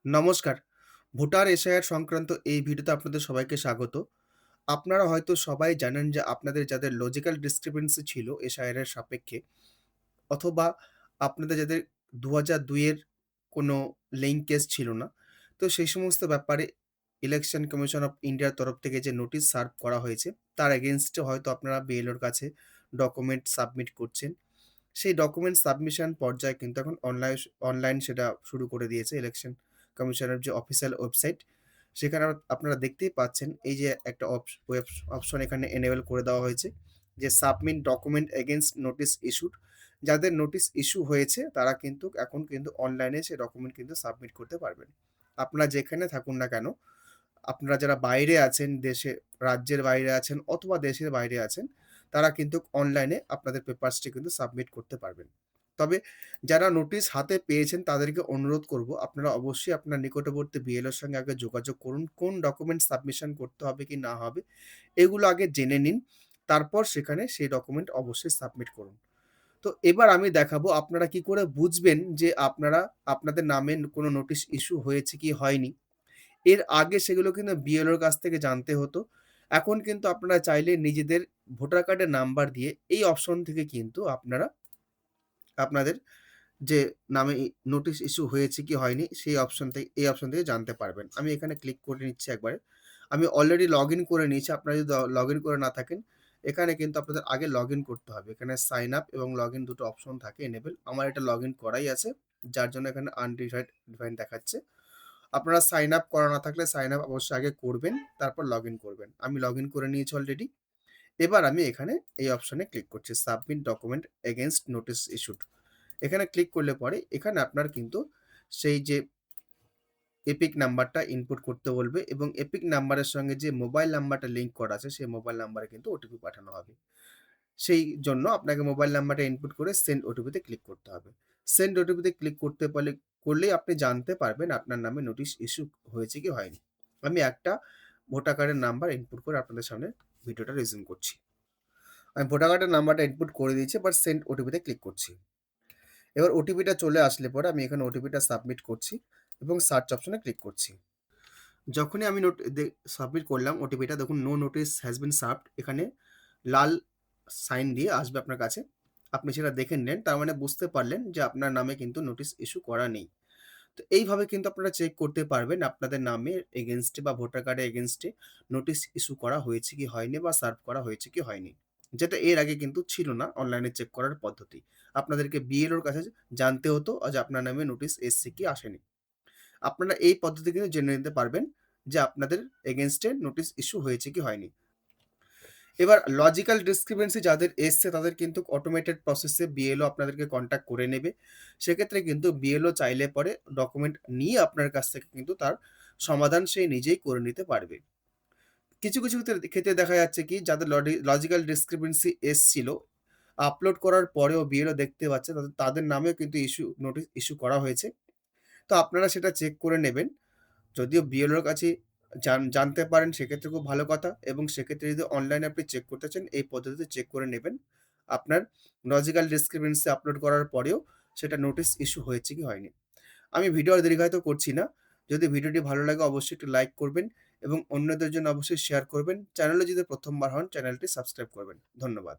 নমস্কার। Voter SIR সংক্রান্ত এই ভিডিওতে আপনাদের সবাইকে স্বাগত। আপনারা হয়তো সবাই জানেন যে আপনাদের যাদের লজিক্যাল ডিসক্রিপেন্সি ছিল এসআইআর এর সাপেক্ষে অথবা আপনাদের যাদের ২০০২ এর কোনো লিঙ্কেজ ছিল না। তো সেই সমস্ত ব্যাপারে ইলেকশন কমিশন অফ ইন্ডিয়ার তরফ থেকে যে নোটিশ সার্ভ করা হয়েছে, তার এগেইনস্ট এ হয়তো আপনারা বিএলওর কাছে ডকুমেন্ট সাবমিট করছেন। সেই ডকুমেন্ট সাবমিশন পর্যায়ে কিন্তু এখন অনলাইন সেটা শুরু করে দিয়েছে ইলেকশন কমিশনের যে অফিসিয়াল ওয়েবসাইট। সেখানে আপনারা দেখতেই পাচ্ছেন এই যে একটা অপশন এখানে এনেবল করে দেওয়া হয়েছে যে submit document against notice issued. যাদের নোটিস ইস্যু হয়েছে তারা কিন্তু এখন কিন্তু অনলাইনে সেই ডকুমেন্ট কিন্তু সাবমিট করতে পারবেন। আপনারা যেখানে থাকুন না কেন, আপনারা যারা বাইরে আছেন, রাজ্যের বাইরে আছেন অথবা দেশের বাইরে আছেন, তারা কিন্তু অনলাইনে আপনাদের পেপারসটি কিন্তু সাবমিট করতে পারবেন। তবে যারা নোটিশ হাতে পেয়েছেন তাদেরকে অনুরোধ করব, আপনারা অবশ্যই আপনার নিকটবর্তী বিএলওর সঙ্গে আগে যোগাযোগ করুন। কোন ডকুমেন্ট সাবমিশন করতে হবে কি না হবে, এগুলো আগে জেনে নিন। তারপর সেখানে সেই ডকুমেন্ট অবশ্যই সাবমিট করুন। তো এবার আমি দেখাবো আপনারা কি করে বুঝবেন যে আপনাদের নামে কোনো নোটিশ ইস্যু হয়েছে কি হয়নি। এর আগে সেগুলো কিন্তু বিএলওর কাছ থেকে জানতে হতো। এখন কিন্তু আপনারা চাইলে নিজেদের ভোটার কার্ডের নাম্বার দিয়ে এই অপশন থেকে কিন্তু আপনারা আপনাদের যে নামে নোটিশ ইস্যু হয়েছে কি হয়নি এই অপশন থেকে জানতে পারবেন। আমি এখানে ক্লিক করে নিচ্ছি একবারে। আমি অলরেডি লগইন করে নিয়েছি। আপনারা যদি লগইন করে না থাকেন, এখানে কিন্তু আপনাদের আগে লগইন করতে হবে। এখানে সাইন আপ এবং লগইন দুটো অপশন থাকে এনেবল। আমার এটা লগইন করাই আছে। যার জন্য এখানে ডিফাইন্ড দেখাচ্ছে। আপনারা সাইন আপ করা না থাকলে সাইন আপ অবশ্যই আগে করবেন, তারপর লগইন করবেন। আমি লগইন করে নিয়েছি অলরেডি। এবার আমি এখানে এই অপশনে ক্লিক করছি submit document against notice issued. এখানে ক্লিক করলে পরে এখানে আপনার কিন্তু সেই যে এপিক নাম্বারটা ইনপুট করতে বলবে এবং এপিক নাম্বারের সঙ্গে যে মোবাইল নাম্বারটা লিঙ্ক করা আছে সেই মোবাইল নাম্বারে কিন্তু ওটিপি পাঠানো হবে। সেই জন্য আপনাকে মোবাইল নাম্বারটা ইনপুট করে সেন্ড ওটিপিতে ক্লিক করতে হবে। সেন্ড ওটিপিতে ক্লিক করলেই আপনি জানতে পারবেন আপনার নামে নোটিশ ইস্যু হয়েছে কি হয়নি। আমি একটা ভোটার কার্ডের নাম্বার ইনপুট করে আপনাদের সামনে ভিডিওটা রিজিউম করছি। আমি ভোটার কার্ডের নাম্বারটা ইনপুট করে দিয়েছি, এবার সেন্ড ওটিপিতে ক্লিক করছি। এবার ওটিপিটা চলে আসলে পরে আমি এখানে ওটিপিটা সাবমিট করছি এবং সার্চ অপশনে ক্লিক করছি। যখনই আমি সাবমিট করলাম ওটিপিটা, দেখুন no notice has been served এখানে লাল সাইন দিয়ে আসবে আপনার কাছে। আপনি সেটা দেখে নিলেন, তার মানে বুঝতে পারলেন যে আপনার নামে কিন্তু নোটিস ইস্যু করা নেই। তো এইভাবে কিন্তু আপনারা চেক করতে পারবেন আপনাদের নামের এগেইনস্টে বা ভোটার কার্ডের এগেইনস্টে নোটিস ইস্যু করা হয়েছে কি হয়নি বা সার্ভ করা হয়েছে কি হয়নি। যেটা এর আগে কিন্তু ছিল না অনলাইনে চেক করার পদ্ধতি। আপনাদেরকে বিএলওর কাছে জানতে হতো যে আপনার নামে নোটিস এসছে কি আসেনি। আপনারা এই পদ্ধতি কিন্তু জেনে নিতে পারবেন যে আপনাদের এগেইনস্টে নোটিস ইস্যু হয়েছে কি হয়নি। এবার লজিক্যাল ডিসক্রিপেন্সি যাদের এসছে তাদের কিন্তু অটোমেটেড প্রসেসে বিএলও আপনাদেরকে কনট্যাক্ট করে নেবে। সেক্ষেত্রে কিন্তু বিএলও চাইলে পরে ডকুমেন্ট নিয়ে আপনার কাছ থেকে কিন্তু তার সমাধান সে নিজেই করে নিতে পারবে। কিছু ক্ষেত্রে দেখা যাচ্ছে কি যাদের লজিক্যাল ডিসক্রিপেন্সি এসছিল, আপলোড করার পরেও বিএলও দেখতে পাচ্ছে তাদের নামেও কিন্তু নোটিস ইস্যু করা হয়েছে। তো আপনারা সেটা চেক করে নেবেন। যদিও বিএলওর কাছে জানতে পারেন সেক্ষেত্রে খুব ভালো কথা এবং সেক্ষেত্রে যদি অনলাইনে আপনি চেক করতে চান এই পদ্ধতিতে চেক করে নেবেন। আপনার লজিক্যাল ডিসক্রিপেন্সি আপলোড করার পরেও সেটা নোটিস ইস্যু হয়েছে কি হয়নি। আমি ভিডিও আর দীর্ঘায়িত করছি না। যদি ভিডিওটি ভালো লাগে অবশ্যই একটু লাইক করবেন এবং অন্যদের জন্য অবশ্যই শেয়ার করবেন। চ্যানেলে যদি প্রথমবার হন চ্যানেলটি সাবস্ক্রাইব করবেন। ধন্যবাদ।